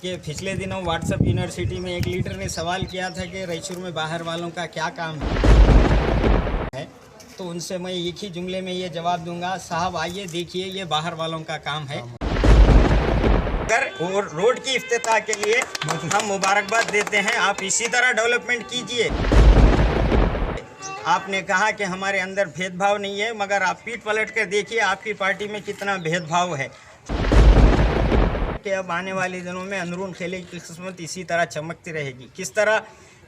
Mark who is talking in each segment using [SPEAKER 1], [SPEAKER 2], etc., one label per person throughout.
[SPEAKER 1] कि पिछले दिनों व्हाट्सएप यूनिवर्सिटी में एक लीडर ने सवाल किया था कि रायचूर में बाहर वालों का क्या काम है। तो उनसे मैं एक ही जुमले में ये जवाब दूंगा, साहब आइए देखिए ये बाहर वालों का काम है। और रोड की इफ्तिताह के लिए हम मुबारकबाद देते हैं। आप इसी तरह डेवलपमेंट कीजिए। आपने कहा कि हमारे अंदर भेदभाव नहीं है, मगर आप पीठ पलट कर देखिए आपकी पार्टी में कितना भेदभाव है कि अब आने वाले दिनों में अंदरून खेले की किस्मत इसी तरह चमकती रहेगी। किस तरह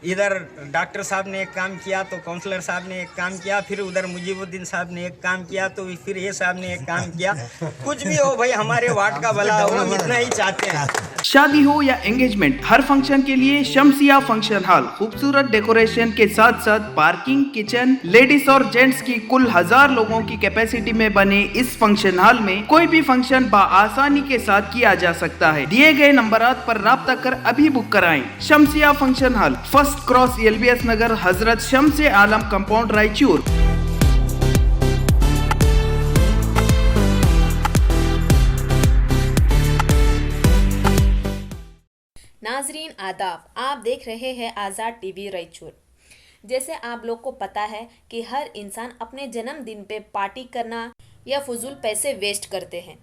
[SPEAKER 1] इधर डॉक्टर साहब ने एक काम किया तो काउंसलर साहब ने एक काम किया, फिर उधर मुजीबुद्दीन साहब ने एक काम किया तो फिर ये साहब ने एक काम किया। कुछ भी हो भाई, हमारे वार्ड का भला हो, हम इतना ही चाहते हैं।
[SPEAKER 2] शादी हो या एंगेजमेंट, हर फंक्शन के लिए शमसिया फंक्शन हॉल। खूबसूरत डेकोरेशन के साथ साथ पार्किंग, किचन, लेडीज और जेंट्स की कुल 1000 लोगों की कैपेसिटी में बने इस फंक्शन हॉल में कोई भी फंक्शन आसानी के साथ किया जा सकता है। दिए गए नंबरात पर राब्ता कर अभी बुक कराएं। Shamsiya function hall, first cross LBS Nagar, Hazrat Shams आलम कंपाउंड, रायचूर।
[SPEAKER 3] नाजरीन आदाब, आप देख रहे हैं आज़ाद टीवी रायचूर। जैसे आप लोग को पता है कि हर इंसान अपने जन्मदिन पे पार्टी करना या फजूल पैसे वेस्ट करते हैं,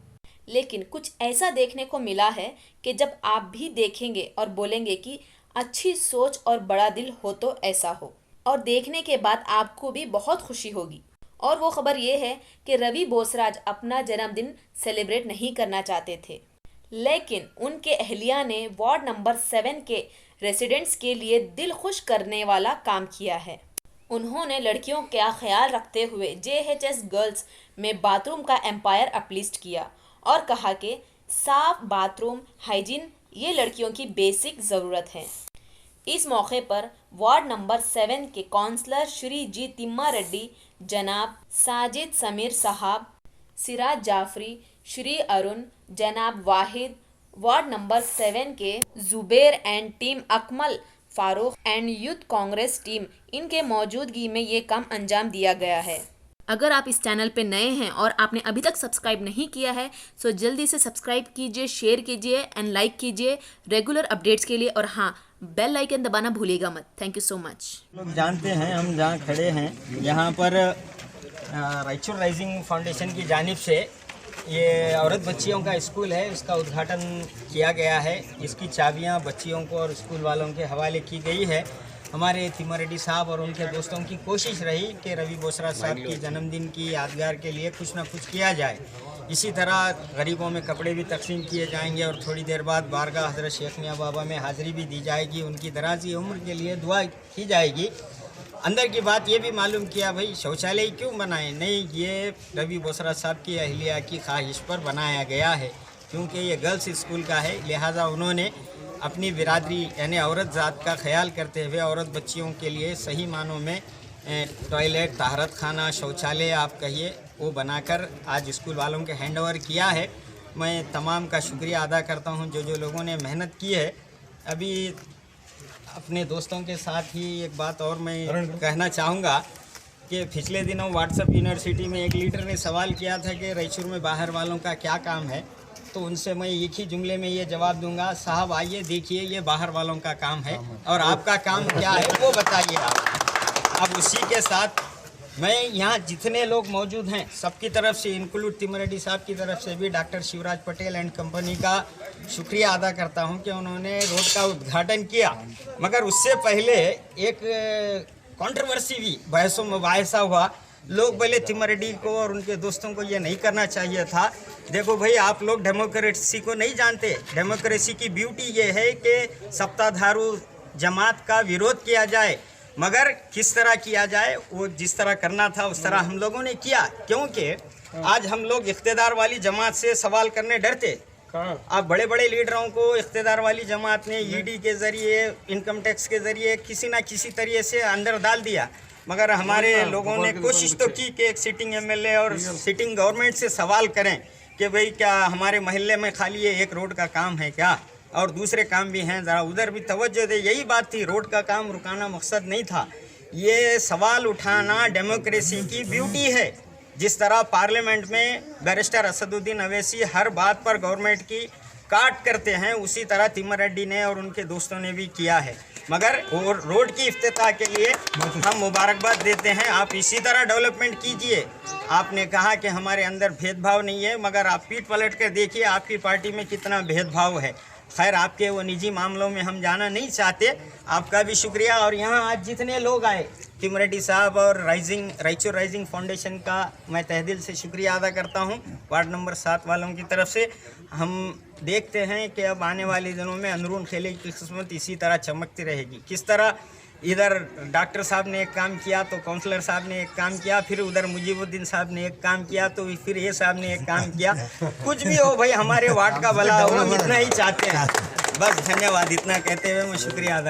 [SPEAKER 3] लेकिन कुछ ऐसा देखने को मिला है कि जब आप भी देखेंगे और बोलेंगे कि अच्छी सोच और बड़ा दिल हो तो ऐसा हो, और देखने के बाद आपको भी बहुत खुशी होगी। और वो खबर ये है कि रवि बोसराज अपना जन्मदिन सेलिब्रेट नहीं करना चाहते थे, लेकिन उनके अहलिया ने वार्ड नंबर 7 के रेसिडेंट्स के लिए दिल खुश करने वाला काम किया है। उन्होंने लड़कियों का ख्याल रखते हुए JHS गर्ल्स में बाथरूम का एम्पायर अपलिस्ट किया और कहा कि साफ बाथरूम, हाइजीन ये लड़कियों की बेसिक ज़रूरत है। इस मौके पर वार्ड नंबर 7 के काउंसलर श्री जी तिम्मा रेड्डी, जनाब साजिद समीर साहब, सिराज जाफरी, श्री अरुण, जनाब वाहिद, वार्ड नंबर 7 के Zubair and team, Akmal Farooq and youth Congress team, इनके मौजूदगी में ये काम अंजाम दिया गया है। अगर आप इस चैनल पे नए हैं और आपने अभी तक सब्सक्राइब नहीं किया है तो जल्दी से सब्सक्राइब कीजिए, शेयर कीजिए एंड लाइक कीजिए रेगुलर अपडेट्स के लिए, और हाँ, बेल आइकन दबाना भूलिएगा मत। Thank you so much.
[SPEAKER 1] लोग जानते हैं हम जहाँ खड़े हैं, यहाँ पर रायचूर राइजिंग फाउंडेशन की जानिब से ये औरत बच्चियों का स्कूल है, उसका उद्घाटन किया गया है। इसकी चाबियाँ बच्चियों को और स्कूल वालों के हवाले की गई है। हमारे तिम्मा रेड्डी साहब और उनके दोस्तों की कोशिश रही कि रवि बोसराज साहब की जन्मदिन की यादगार के लिए कुछ ना कुछ किया जाए। इसी तरह गरीबों में कपड़े भी तकसीम किए जाएंगे और थोड़ी देर बाद बारगाह हज़रत शेख मियाँ बाबा में हाज़िरी भी दी जाएगी। उनकी दराज़ी उम्र के लिए दुआ की जाएगी। अंदर की बात ये भी मालूम किया, भाई शौचालय क्यों बनाए? नहीं, ये रवि बोसराज साहब की अहलिया की ख्वाहिश पर बनाया गया है, क्योंकि ये गर्ल्स स्कूल का है। लिहाजा उन्होंने अपनी बिरादरी यानी औरत ज़ात का ख्याल करते हुए औरत बच्चियों के लिए सही मानों में टॉयलेट, तहरत खाना, शौचालय आप कहिए, वो बनाकर आज स्कूल वालों के हैंड ओवर किया है। मैं तमाम का शुक्रिया अदा करता हूं जो लोगों ने मेहनत की है। अभी अपने दोस्तों के साथ ही एक बात और मैं कहना चाहूँगा कि पिछले दिनों व्हाट्सएप यूनिवर्सिटी में एक लीडर ने सवाल किया था कि रायचूर में बाहर वालों का क्या काम है। तो उनसे मैं एक ही जुमले में ये जवाब दूंगा, साहब आइए देखिए ये बाहर वालों का काम है और आपका काम क्या है वो बताइए आप। अब उसी के साथ मैं यहाँ जितने लोग मौजूद हैं सबकी तरफ से, इंक्लूड तिम्मा रेड्डी साहब की तरफ से भी, doctor Shivraj Patel and company का शुक्रिया अदा करता हूँ कि उन्होंने रोड का उद्घाटन किया। मगर उससे पहले एक कंट्रोवर्सी भी, बहसों मुबाहिसा हुआ। लोग बोले तिम्मा रेड्डी को और उनके दोस्तों को ये नहीं करना चाहिए था। देखो भाई, आप लोग डेमोक्रेसी को नहीं जानते। डेमोक्रेसी की ब्यूटी ये है कि सत्ताधारू जमात का विरोध किया जाए, मगर किस तरह किया जाए, वो जिस तरह करना था उस तरह हम लोगों ने किया। क्योंकि आज हम लोग इख्तिदार वाली जमात से सवाल करने डरते। अब बड़े बड़े लीडरों को इख्तिदार वाली जमात ने ED के ज़रिए, इनकम टैक्स के ज़रिए किसी ना किसी तरीके से अंदर डाल दिया। मगर हमारे लोगों ने कोशिश तो की कि एक सिटिंग MLA और सिटिंग गवर्नमेंट से सवाल करें कि भाई क्या हमारे मोहल्ले में खाली ये एक रोड का काम है क्या, और दूसरे काम भी हैं, ज़रा उधर भी तवज्जो दे। यही बात थी, रोड का काम रुकाना मकसद नहीं था। ये सवाल उठाना डेमोक्रेसी की ब्यूटी है। जिस तरह पार्लियामेंट में बैरिस्टर असदुद्दीन अवैसी हर बात पर गवर्नमेंट की काट करते हैं, उसी तरह तिमर रेड्डी ने और उनके दोस्तों ने भी किया है। मगर वो रोड की इफ्तिताह के लिए हम मुबारकबाद देते हैं। आप इसी तरह डेवलपमेंट कीजिए। आपने कहा कि हमारे अंदर भेदभाव नहीं है, मगर आप पीठ पलट कर देखिए आपकी पार्टी में कितना भेदभाव है। खैर, आपके वो निजी मामलों में हम जाना नहीं चाहते। आपका भी शुक्रिया। और यहाँ आज जितने लोग आए, तिमर रेड्डी साहब और रायचूर राइजिंग फाउंडेशन का मैं तहे दिल से शुक्रिया अदा करता हूँ। वार्ड नंबर 7 वालों की तरफ से हम देखते हैं कि अब आने वाले दिनों में अंदरून खेले की किस्मत इसी तरह चमकती रहेगी। किस तरह इधर डॉक्टर साहब ने एक काम किया तो काउंसलर साहब ने एक काम किया, फिर उधर मुजीबुद्दीन साहब ने एक काम किया तो फिर ये साहब ने एक काम किया। कुछ भी हो भाई, हमारे वार्ड का भला हो, हम इतना ही चाहते हैं। बस धन्यवाद। इतना कहते हुए मैं शुक्रिया अदा